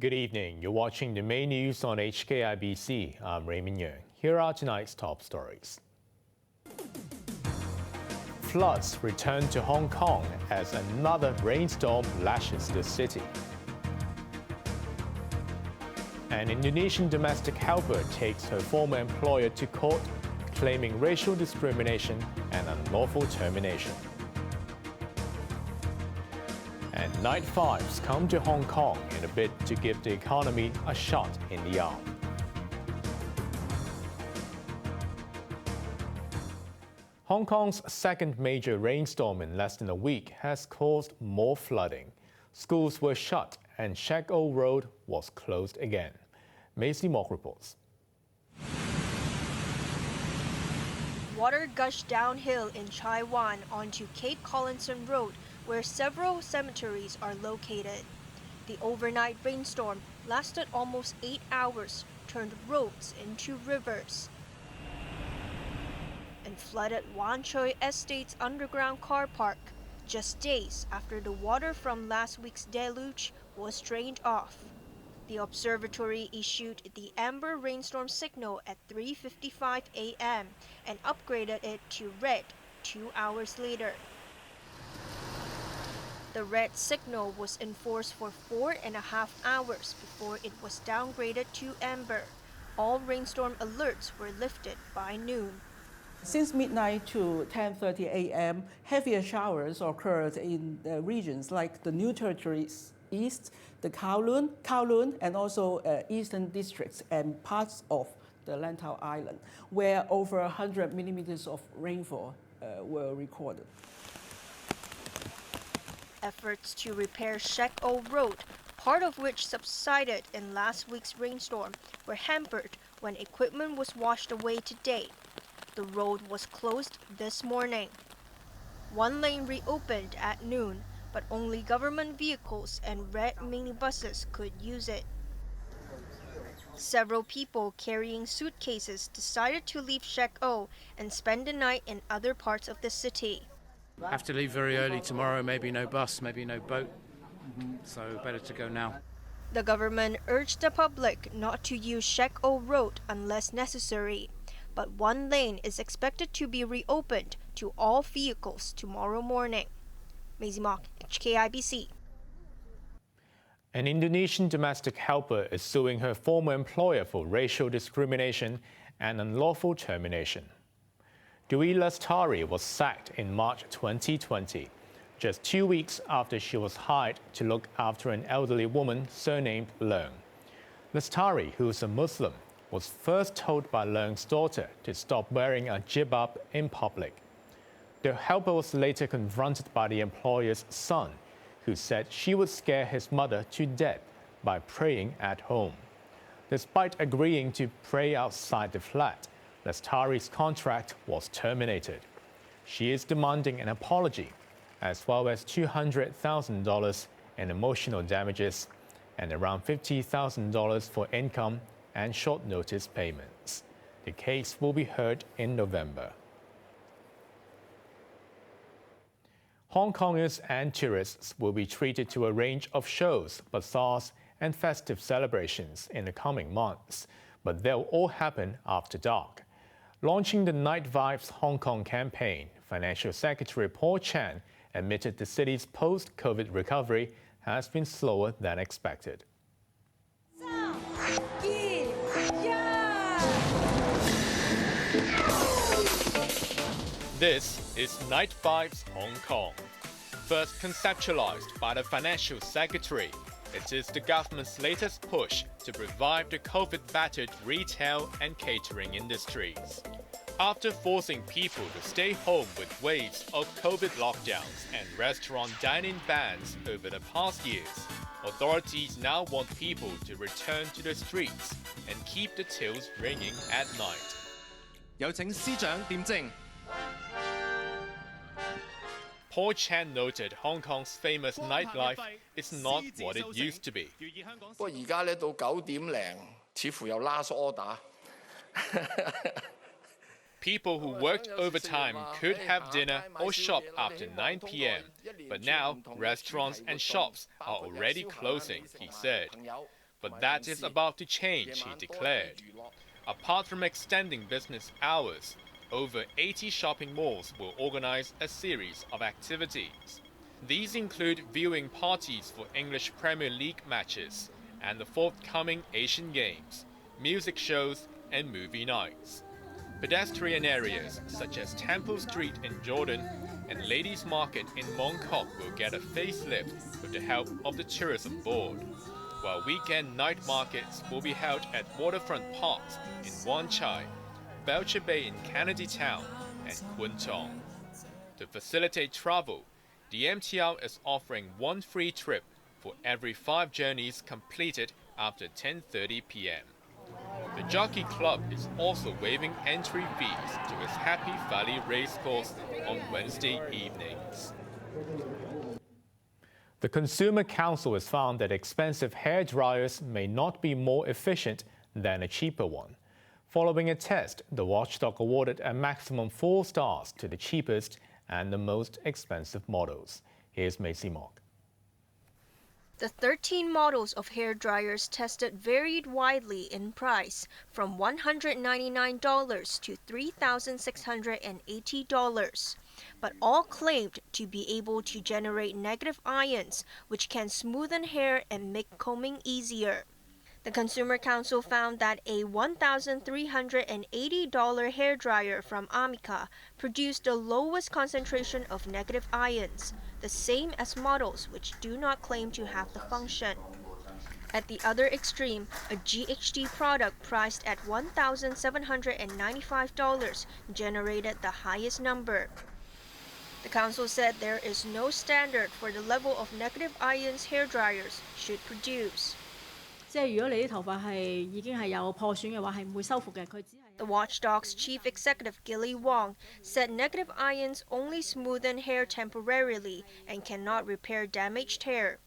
Good evening. You're watching the main news on HKIBC. I'm Raymond Yeung. Here are tonight's top stories. Floods return to Hong Kong as another rainstorm lashes the city. An Indonesian domestic helper takes her former employer to court, claiming racial discrimination and unlawful termination. And night fives come to Hong Kong in a bid to give the economy a shot in the arm. Hong Kong's second major rainstorm in less than a week has caused more flooding. Schools were shut and Shek O Road was closed again. Maisie Mock reports. Water gushed downhill in Chai Wan onto Cape Collinson Road, where several cemeteries are located. The overnight rainstorm lasted almost 8 hours, turned roads into rivers, and flooded Wan Choi Estate's underground car park, just days after the water from last week's deluge was drained off. The observatory issued the amber rainstorm signal at 3:55 a.m. and upgraded it to red 2 hours later. The red signal was enforced for 4.5 hours before it was downgraded to amber. All rainstorm alerts were lifted by noon. Since midnight to 10:30 a.m., heavier showers occurred in the regions like the New Territories East, the Kowloon, and also eastern districts and parts of the Lantau Island, where over 100 millimeters of rainfall were recorded. Efforts to repair Shek O Road, part of which subsided in last week's rainstorm, were hampered when equipment was washed away today. The road was closed this morning. One lane reopened at noon, but only government vehicles and red minibuses could use it. Several people carrying suitcases decided to leave Shek O and spend the night in other parts of the city. Have to leave very early tomorrow, maybe no bus, maybe no boat, so better to go now. The government urged the public not to use Shek O Road unless necessary, but one lane is expected to be reopened to all vehicles tomorrow morning. Maisie Mock, HKIBC. An Indonesian domestic helper is suing her former employer for racial discrimination and unlawful termination. Dwi Lestari was sacked in March 2020, just 2 weeks after she was hired to look after an elderly woman surnamed Leung. Lestari, who is a Muslim, was first told by Leung's daughter to stop wearing a jibab in public. The helper was later confronted by the employer's son, who said she would scare his mother to death by praying at home. Despite agreeing to pray outside the flat, Lestari's contract was terminated. She is demanding an apology, as well as $200,000 in emotional damages and around $50,000 for income and short notice payments. The case will be heard in November. Hong Kongers and tourists will be treated to a range of shows, bazaars, and festive celebrations in the coming months, but they'll all happen after dark. Launching the Night Vibes Hong Kong campaign, Financial Secretary Paul Chan admitted the city's post-COVID recovery has been slower than expected. This is Night Vibes Hong Kong. First conceptualized by the Financial Secretary, it is the government's latest push to revive the COVID-battered retail and catering industries. After forcing people to stay home with waves of COVID lockdowns and restaurant dining bans over the past years, authorities now want people to return to the streets and keep the tills ringing at night. 有請司長點證。 Paul Chan noted Hong Kong's famous nightlife is not what it used to be. 不過而家咧到9點零，似乎有 last order。 People who worked overtime could have dinner or shop after 9 p.m. But now, restaurants and shops are already closing, he said. But that is about to change, he declared. Apart from extending business hours, over 80 shopping malls will organize a series of activities. These include viewing parties for English Premier League matches and the forthcoming Asian Games, music shows and movie nights. Pedestrian areas such as Temple Street in Jordan and Ladies Market in Mongkok will get a facelift with the help of the tourism board, while weekend night markets will be held at waterfront parks in Wan Chai, Belcher Bay in Kennedy Town, and Kwun Tong. To facilitate travel, the MTR is offering one free trip for every 5 journeys completed after 10:30 p.m. The Jockey Club is also waiving entry fees to its Happy Valley racecourse on Wednesday evenings. The Consumer Council has found that expensive hair dryers may not be more efficient than a cheaper one. Following a test, the watchdog awarded a maximum 4 stars to the cheapest and the most expensive models. Here's Macy Mock. The 13 models of hair dryers tested varied widely in price, from $199 to $3,680, but all claimed to be able to generate negative ions, which can smoothen hair and make combing easier. The Consumer Council found that a $1,380 hair dryer from Amica produced the lowest concentration of negative ions, the same as models which do not claim to have the function. At the other extreme, a GHD product priced at $1,795 generated the highest number. The council said there is no standard for the level of negative ions hair dryers should produce. The watchdog's chief executive Gilly Wong said negative ions only smoothen hair temporarily and cannot repair damaged hair.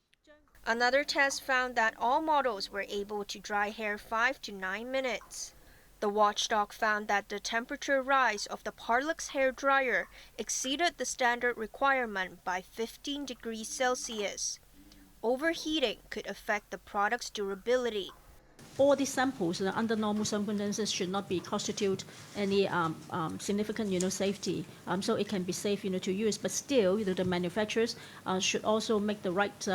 Another test found that all models were able to dry hair 5 to 9 minutes. The watchdog found that the temperature rise of the Parlux hair dryer exceeded the standard requirement by 15 degrees Celsius. Overheating could affect the product's durability. All these samples under normal circumstances should not be constitute any significant safety, so it can be safe to use, but still the manufacturers should also make the right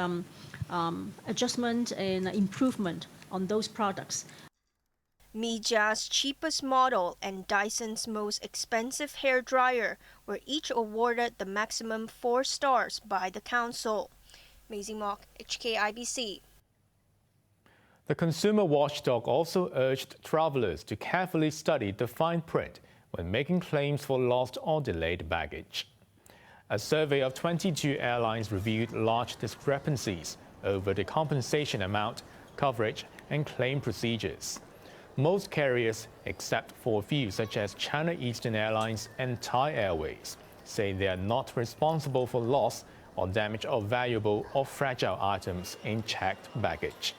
adjustment and improvement on those products. Mija's cheapest model and Dyson's most expensive hair dryer were each awarded the maximum 4 stars by the council. Maisie Mock, HKIBC. The consumer watchdog also urged travelers to carefully study the fine print when making claims for lost or delayed baggage. A survey of 22 airlines reviewed large discrepancies over the compensation amount, coverage, and claim procedures. Most carriers, except for a few such as China Eastern Airlines and Thai Airways, say they are not responsible for loss or damage of valuable or fragile items in checked baggage.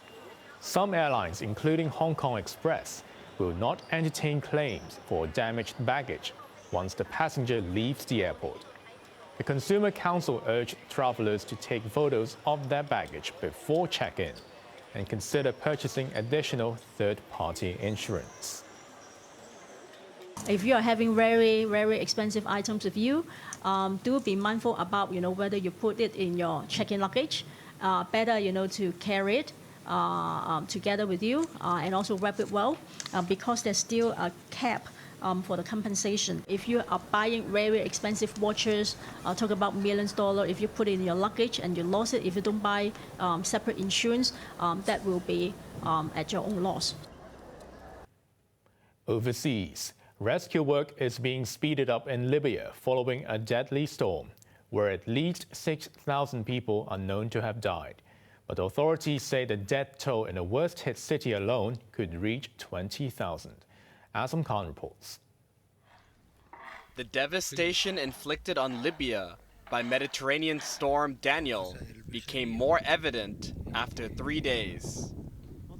Some airlines, including Hong Kong Express, will not entertain claims for damaged baggage once the passenger leaves the airport. The Consumer Council urged travelers to take photos of their baggage before check-in and consider purchasing additional third-party insurance. If you are having very, very expensive items with you, do be mindful about whether you put it in your check-in luggage. Better to carry it together with you and also wrap it well because there's still a cap for the compensation. If you are buying very expensive watches, talk about millions of dollars, if you put it in your luggage and you lost it, if you don't buy separate insurance, that will be at your own loss. Overseas, rescue work is being speeded up in Libya following a deadly storm, where at least 6,000 people are known to have died. But authorities say the death toll in the worst-hit city alone could reach 20,000. Azam Khan reports. The devastation inflicted on Libya by Mediterranean storm Daniel became more evident after 3 days.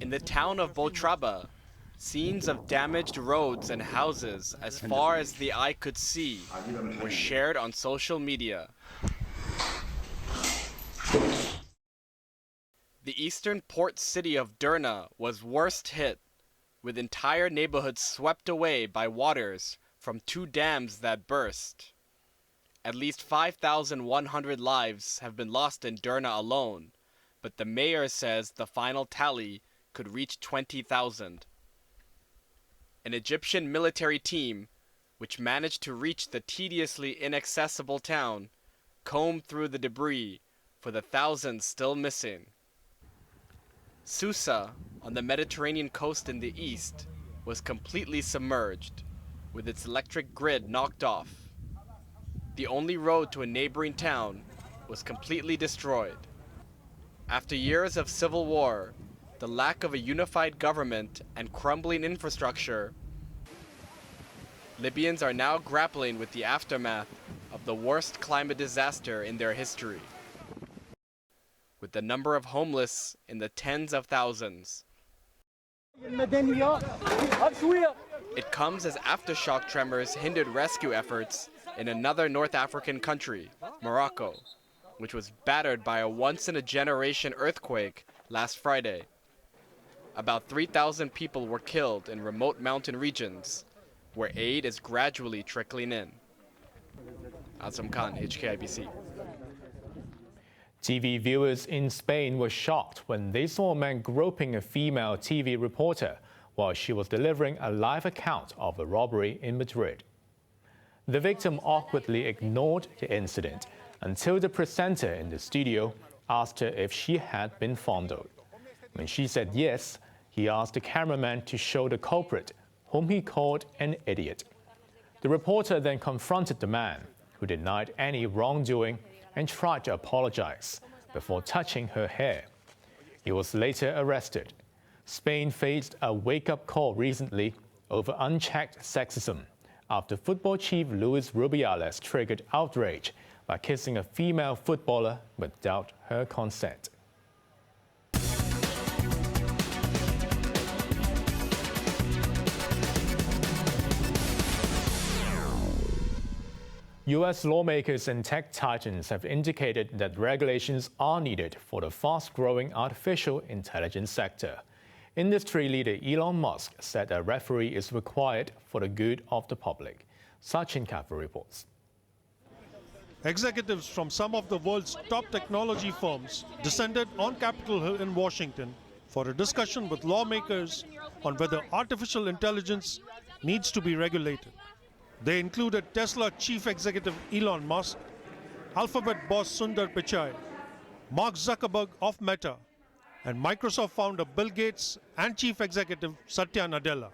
In the town of Botraba, scenes of damaged roads and houses as far as the eye could see were shared on social media. The eastern port city of Derna was worst hit, with entire neighborhoods swept away by waters from 2 dams that burst. At least 5,100 lives have been lost in Derna alone, but the mayor says the final tally could reach 20,000. An Egyptian military team, which managed to reach the tediously inaccessible town, combed through the debris for the thousands still missing. Susa, on the Mediterranean coast in the east, was completely submerged, with its electric grid knocked off. The only road to a neighboring town was completely destroyed. After years of civil war, the lack of a unified government and crumbling infrastructure, Libyans are now grappling with the aftermath of the worst climate disaster in their history, with the number of homeless in the tens of thousands. It comes as aftershock tremors hindered rescue efforts in another North African country, Morocco, which was battered by a once-in-a-generation earthquake last Friday. About 3,000 people were killed in remote mountain regions, where aid is gradually trickling in. Azam Khan, HKIBC. TV viewers in Spain were shocked when they saw a man groping a female TV reporter while she was delivering a live account of a robbery in Madrid. The victim awkwardly ignored the incident until the presenter in the studio asked her if she had been fondled. When she said yes, he asked the cameraman to show the culprit, whom he called an idiot. The reporter then confronted the man, who denied any wrongdoing and tried to apologize before touching her hair. He was later arrested. Spain faced a wake-up call recently over unchecked sexism after football chief Luis Rubiales triggered outrage by kissing a female footballer without her consent. U.S. lawmakers and tech titans have indicated that regulations are needed for the fast-growing artificial intelligence sector. Industry leader Elon Musk said a referee is required for the good of the public. Sachin Kaffer reports. Executives from some of the world's top technology firms descended on Capitol Hill in Washington for a discussion with lawmakers on whether artificial intelligence needs to be regulated. They included Tesla chief executive Elon Musk, Alphabet boss Sundar Pichai, Mark Zuckerberg of Meta, and Microsoft founder Bill Gates and chief executive Satya Nadella.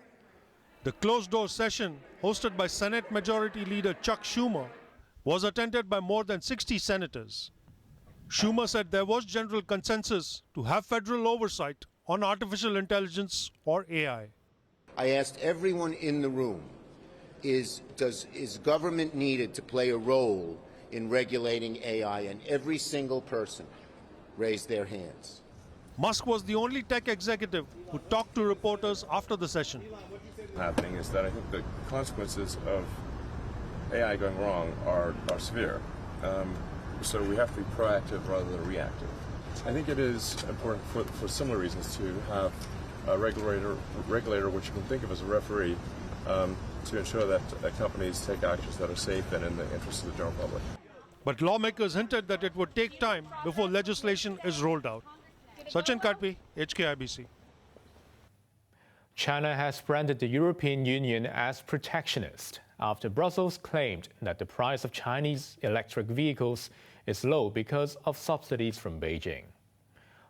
The closed-door session, hosted by Senate Majority Leader Chuck Schumer, was attended by more than 60 senators. Schumer said there was general consensus to have federal oversight on artificial intelligence, or AI. I asked everyone in the room, is government needed to play a role in regulating AI? And every single person raised their hands. Musk was the only tech executive who talked to reporters after the session. Happening is that I think the consequences of AI going wrong are severe. So we have to be proactive rather than reactive. I think it is important for similar reasons to have a regulator which you can think of as a referee to ensure that companies take actions that are safe and in the interest of the general public. But lawmakers hinted that it would take time before legislation is rolled out. Sachin Katpi, HKIBC. China has branded the European Union as protectionist after Brussels claimed that the price of Chinese electric vehicles is low because of subsidies from Beijing.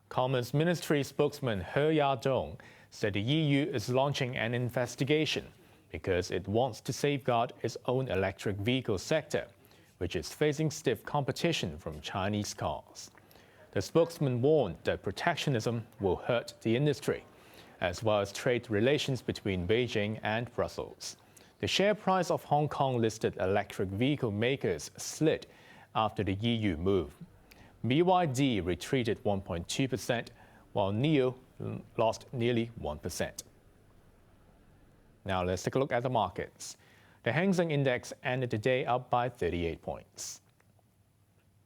Commerce Ministry spokesman He Yadong said the EU is launching an investigation because it wants to safeguard its own electric vehicle sector, which is facing stiff competition from Chinese cars. The spokesman warned that protectionism will hurt the industry, as well as trade relations between Beijing and Brussels. The share price of Hong Kong-listed electric vehicle makers slid after the EU move. BYD retreated 1.2%, while NIO lost nearly 1%. Now let's take a look at the markets. The Hang Seng Index ended the day up by 38 points.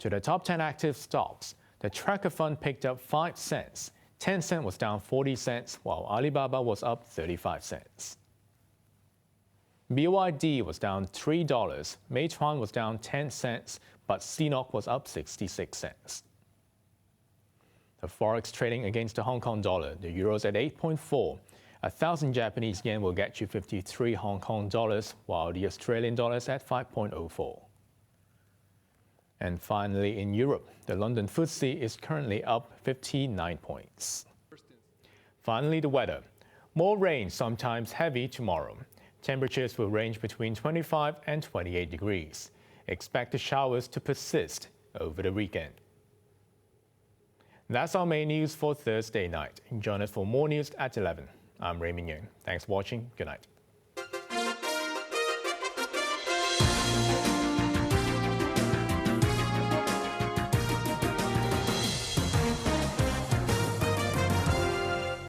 To the top 10 active stocks, The tracker fund picked up 5 cents. Tencent was down 40 cents, while Alibaba was up 35 cents. BYD was down $3, Meituan was down 10 cents, but CNOOC was up 66 cents. The forex trading against the Hong Kong dollar, the euro's at 8.4. 1,000 Japanese yen will get you 53 Hong Kong dollars, while the Australian dollar is at 5.04. And finally, in Europe, the London FTSE is currently up 59 points. Finally, the weather. More rain, sometimes heavy, tomorrow. Temperatures will range between 25 and 28 degrees. Expect the showers to persist over the weekend. That's our main news for Thursday night. Join us for more news at 11. I'm Raymond Yeung. Thanks for watching. Good night.